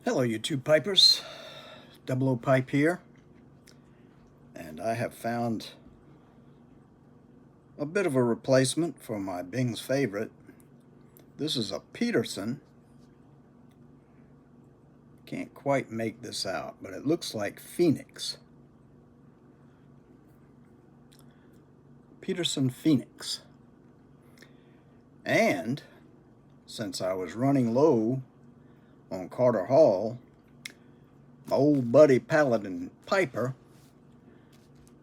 Hello YouTube pipers, Double O Pipe here, and I have found a bit of a replacement for my Bing's favorite. This is a Peterson. Can't quite make this out, but it looks like Phoenix. Peterson Phoenix. And since I was running low on Carter Hall, my old buddy Paladin Piper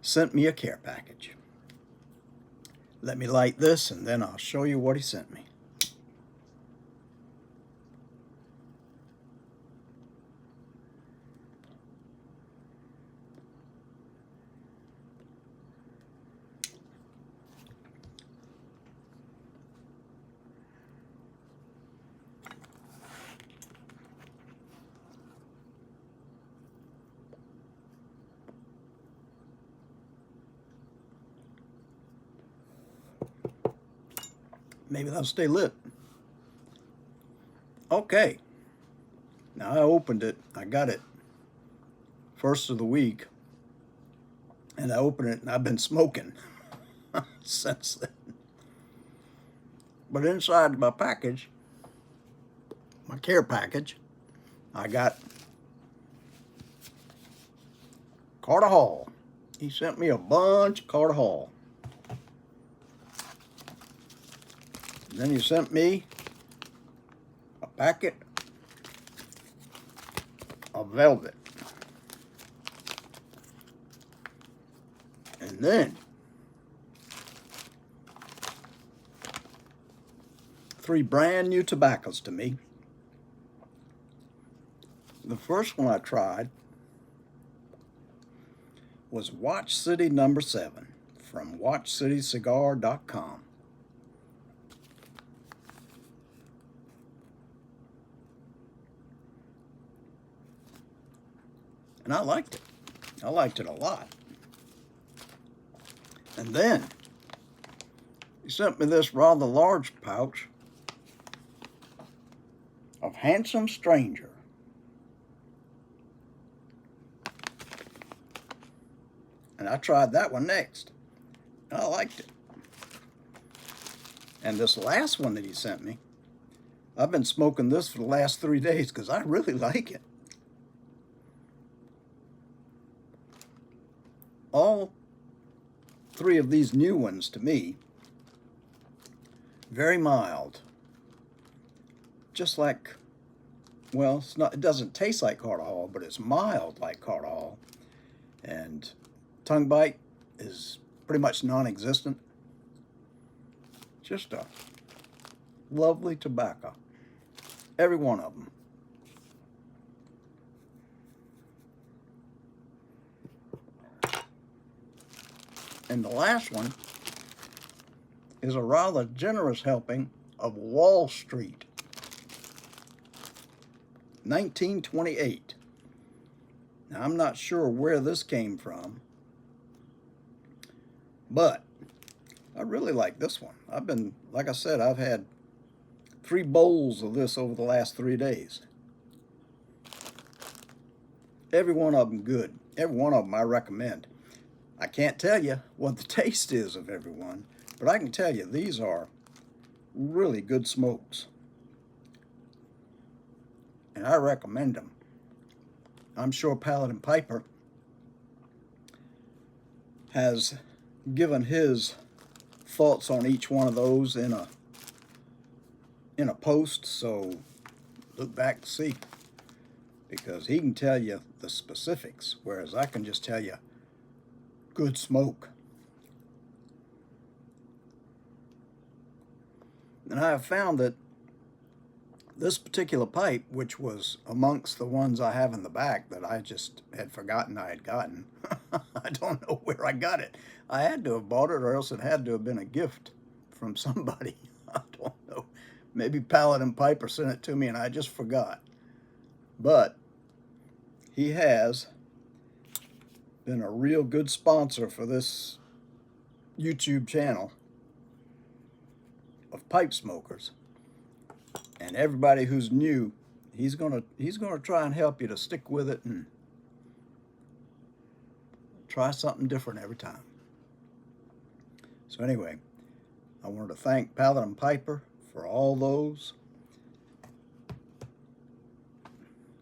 sent me a care package. Let me light this and then I'll show you what he sent me. Maybe that'll stay lit. Okay. Now I opened it. I got it first of the week. And I opened it and I've been smoking since then. But inside my package, my care package, I got Carter Hall. He sent me a bunch of Carter Hall. Then he sent me a packet of velvet. And then 3 brand new tobaccos to me. The first one I tried was Watch City No. 7 from WatchCityCigar.com. And I liked it. I liked it a lot. And then he sent me this rather large pouch of Handsome Stranger. And I tried that one next. And I liked it. And this last one that he sent me, I've been smoking this for the last 3 days because I really like it. All 3 of these new ones to me, very mild. Just like, well, it's not, it doesn't taste like Carter Hall, but it's mild like Carter Hall. And tongue bite is pretty much non-existent. Just a lovely tobacco. Every one of them. And the last one is a rather generous helping of Wall Street, 1928. Now, I'm not sure where this came from, but I really like this one. I've been, like I said, I've had 3 bowls of this over the last 3 days. Every one of them good. Every one of them I recommend. I can't tell you what the taste is of every one, but I can tell you these are really good smokes. And I recommend them. I'm sure Paladin Piper has given his thoughts on each one of those in a post, so look back to see, because he can tell you the specifics, whereas I can just tell you good smoke. And I have found that this particular pipe, which was amongst the ones I have in the back that I just had forgotten I had gotten, I don't know where I got it. I had to have bought it, or else it had to have been a gift from somebody. I don't know. Maybe Paladin Piper sent it to me and I just forgot. But he has been a real good sponsor for this YouTube channel of pipe smokers. And everybody who's new, he's gonna try and help you to stick with it and try something different every time. So anyway, I wanted to thank Paladin Piper for all those.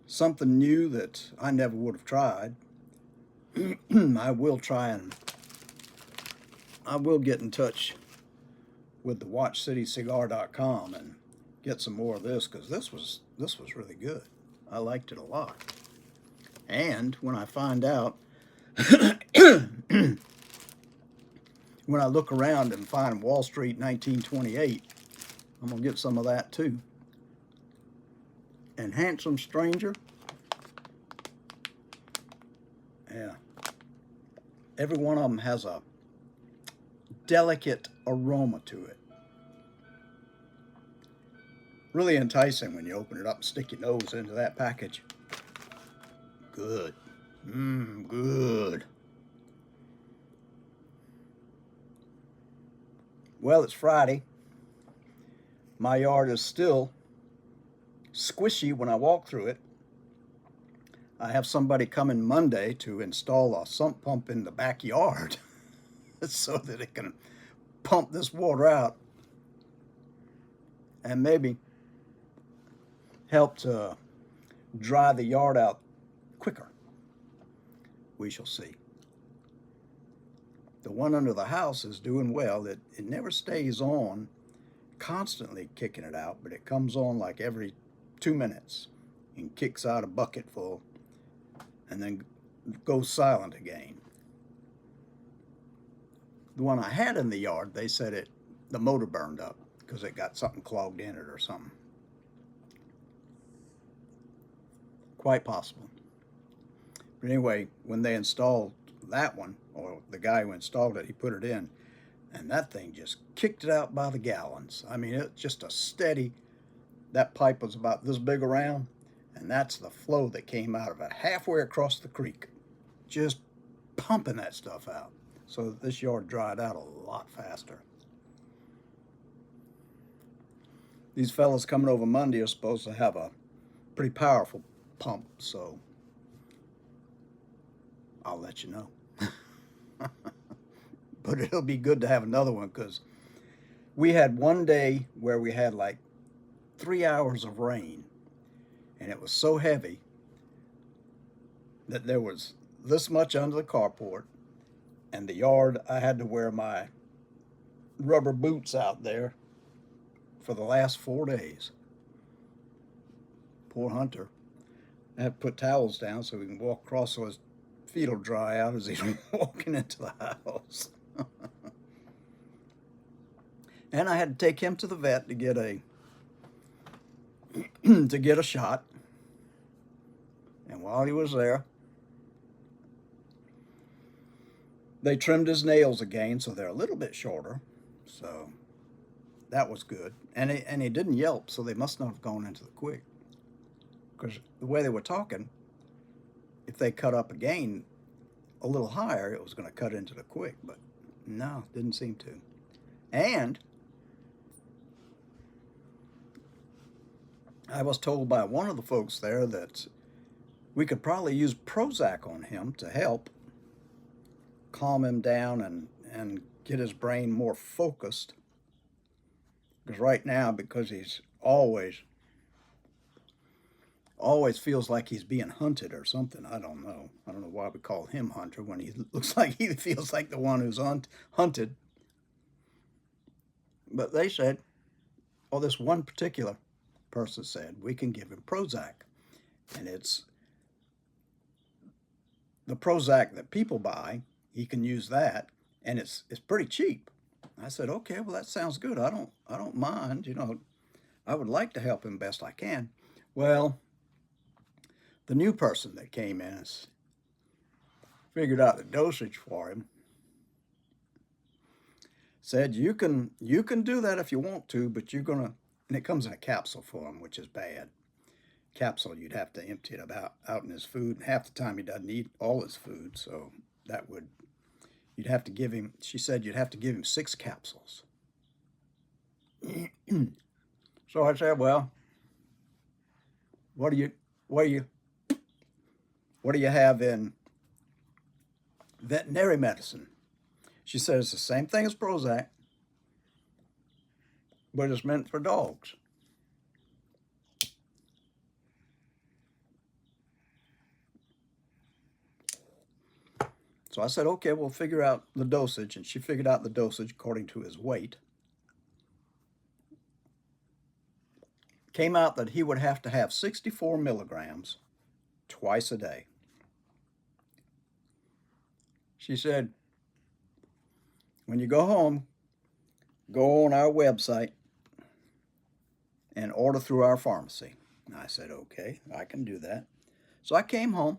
Something new that I never would have tried. I will try and I will get in touch with the WatchCityCigar.com and get some more of this, because this was really good. I liked it a lot. And when I find out, when I look around and find Wall Street 1928, I'm gonna get some of that too. And Handsome Stranger, yeah, every one of them has a delicate aroma to it. Really enticing when you open it up and stick your nose into that package. Good. Good. Well, it's Friday. My yard is still squishy when I walk through it. I have somebody coming Monday to install a sump pump in the backyard so that it can pump this water out and maybe help to dry the yard out quicker. We shall see. The one under the house is doing well. It never stays on constantly kicking it out, but it comes on like every 2 minutes and kicks out a bucket full and then goes silent again. The one I had in the yard, they said the motor burned up because it got something clogged in it or something. Quite possible. But anyway, when they installed that one, or the guy who installed it, he put it in, and that thing just kicked it out by the gallons. I mean, it's just a steady, that pipe was about this big around, and that's the flow that came out of it halfway across the creek, just pumping that stuff out. So this yard dried out a lot faster. These fellas coming over Monday are supposed to have a pretty powerful pump, so I'll let you know. But it'll be good to have another one, because we had one day where we had like 3 hours of rain, and it was so heavy that there was this much under the carport, and the yard, I had to wear my rubber boots out there for the last 4 days. Poor Hunter. I had to put towels down so we can walk across so his feet will dry out as he's walking into the house. And I had to take him to the vet to get a shot. And while he was there, they trimmed his nails again, so they're a little bit shorter. So that was good. And he didn't yelp, so they must not have gone into the quick. Because the way they were talking, if they cut up again a little higher, it was going to cut into the quick. But no, didn't seem to. And I was told by one of the folks there that we could probably use Prozac on him to help calm him down and get his brain more focused. Because right now, because he's always feels like he's being hunted or something. I don't know. I don't know why we call him Hunter when he looks like he feels like the one who's hunted. But they said, oh, this one particular person said, we can give him Prozac. And it's the Prozac that people buy. He can use that, and it's pretty cheap. I said, okay, well, that sounds good. I don't mind. You know, I would like to help him best I can. Well, the new person that came in has figured out the dosage for him. Said you can do that if you want to, but you're gonna, and it comes in a capsule form, which is bad. Capsule, you'd have to empty it out in his food, and half the time he doesn't eat all his food, so that would, you'd have to give him, she said you'd have to give him 6 capsules. So I said, well, what do you, what do you, what do you have in veterinary medicine? She said it's the same thing as Prozac, but it's meant for dogs. So I said, okay, we'll figure out the dosage. And she figured out the dosage according to his weight. Came out that he would have to have 64 milligrams twice a day. She said, when you go home, go on our website and order through our pharmacy. And I said, okay, I can do that. So I came home.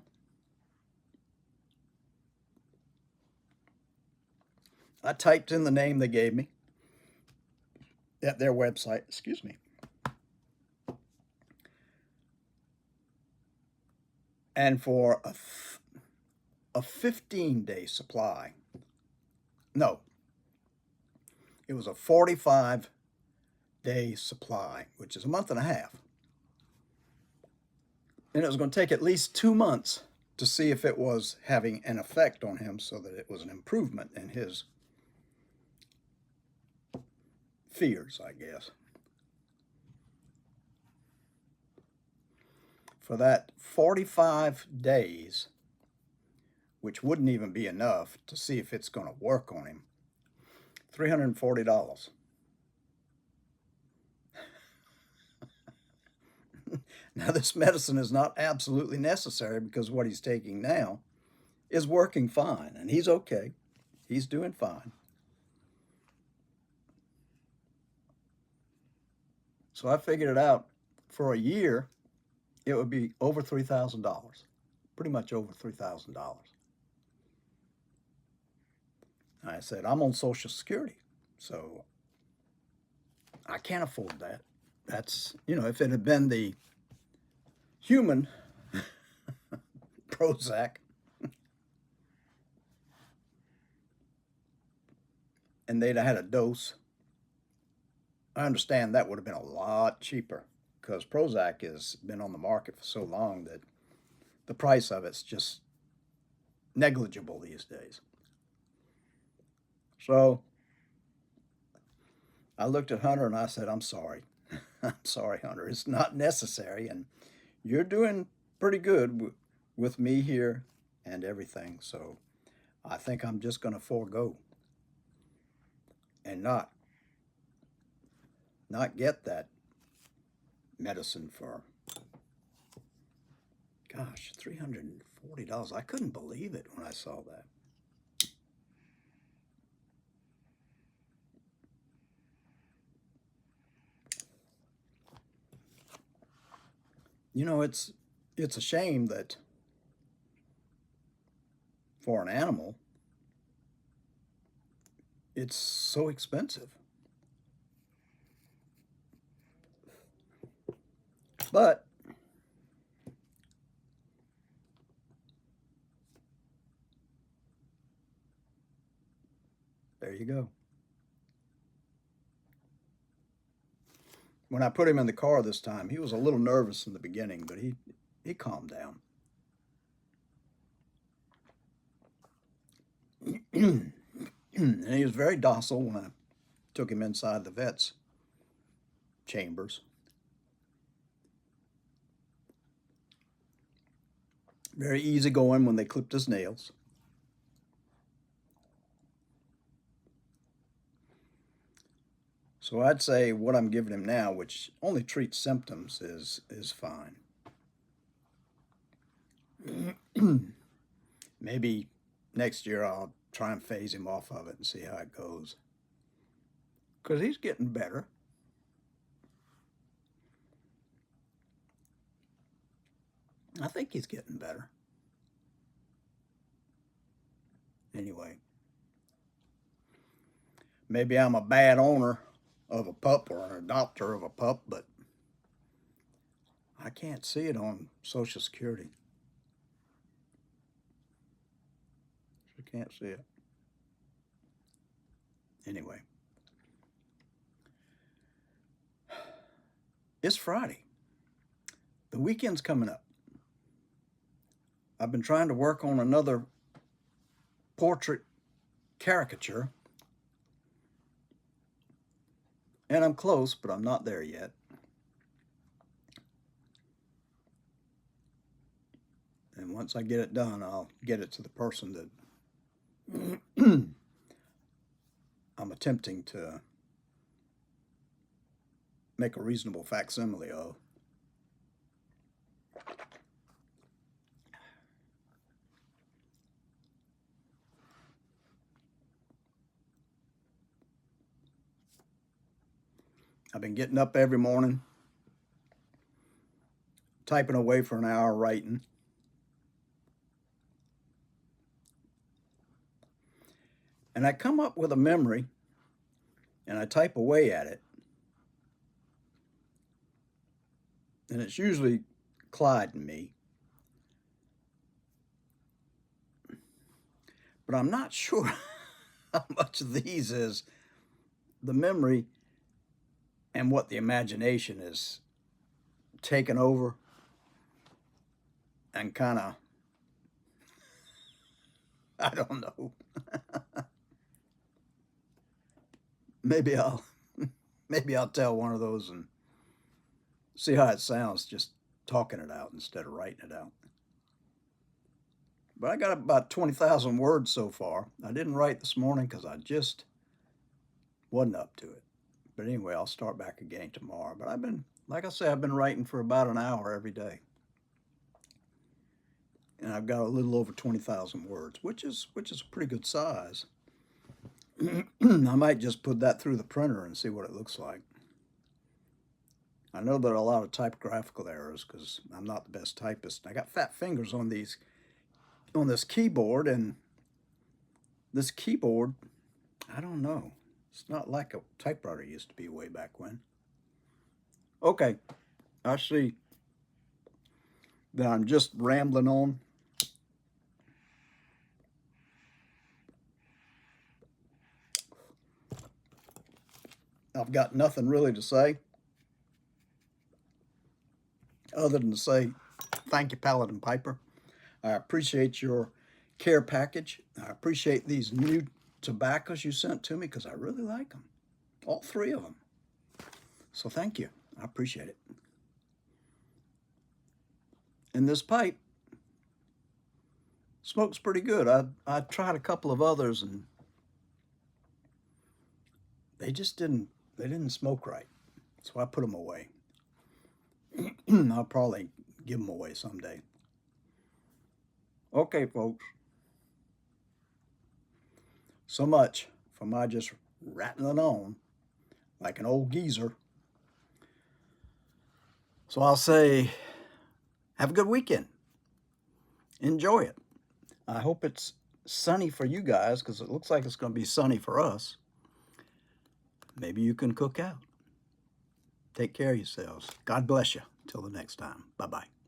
I typed in the name they gave me at their website, excuse me. And for a 15-day supply, no, it was a 45-day supply, which is a month and a half. And it was going to take at least 2 months to see if it was having an effect on him so that it was an improvement in his fears, I guess. For that 45 days, which wouldn't even be enough to see if it's going to work on him, $340. Now, this medicine is not absolutely necessary because what he's taking now is working fine, and he's okay. He's doing fine. So I figured it out. For a year, it would be over $3,000, pretty much over $3,000. I said, I'm on Social Security, so I can't afford that. That's, if it had been the human Prozac, and they'd have had a dose, I understand that would have been a lot cheaper because Prozac has been on the market for so long that the price of it's just negligible these days. So I looked at Hunter and I said, I'm sorry. I'm sorry, Hunter. It's not necessary. And you're doing pretty good with me here and everything. So I think I'm just going to forego and not get that medicine for, gosh, $340. I couldn't believe it when I saw that. It's a shame that for an animal, it's so expensive. But there you go. When I put him in the car this time, he was a little nervous in the beginning, but he calmed down. And he was very docile when I took him inside the vet's chambers. Very easygoing when they clipped his nails. So I'd say what I'm giving him now, which only treats symptoms, is fine. Maybe next year I'll try and phase him off of it and see how it goes. Because he's getting better. I think he's getting better. Anyway, maybe I'm a bad owner of a pup or an adopter of a pup, but I can't see it on Social Security. I can't see it. Anyway, it's Friday. the weekend's coming up. I've been trying to work on another portrait caricature, and I'm close, but I'm not there yet. And once I get it done, I'll get it to the person that I'm attempting to make a reasonable facsimile of. I've been getting up every morning, typing away for an hour, writing. And I come up with a memory, and I type away at it. And it's usually Clyde and me. But I'm not sure how much of these is the memory and what the imagination is taken over and kind of, I don't know. maybe I'll tell one of those and see how it sounds just talking it out instead of writing it out. But I got about 20,000 words so far. I didn't write this morning because I just wasn't up to it. But anyway, I'll start back again tomorrow. But I've been, like I say, I've been writing for about an hour every day. And I've got a little over 20,000 words, which is a pretty good size. I might just put that through the printer and see what it looks like. I know there are a lot of typographical errors because I'm not the best typist. I got fat fingers on this keyboard, and this keyboard, I don't know. It's not like a typewriter used to be way back when. Okay, I see that I'm just rambling on. I've got nothing really to say other than to say thank you, Paladin Piper. I appreciate your care package. I appreciate these new tobaccos you sent to me because I really like them. All three of them. So thank you. I appreciate it. And this pipe smokes pretty good. I tried a couple of others and they didn't smoke right. So I put them away. I'll probably give them away someday. Okay, folks. So much for my just rattling on like an old geezer. So I'll say, have a good weekend. Enjoy it. I hope it's sunny for you guys because it looks like it's going to be sunny for us. Maybe you can cook out. Take care of yourselves. God bless you. Till the next time. Bye-bye.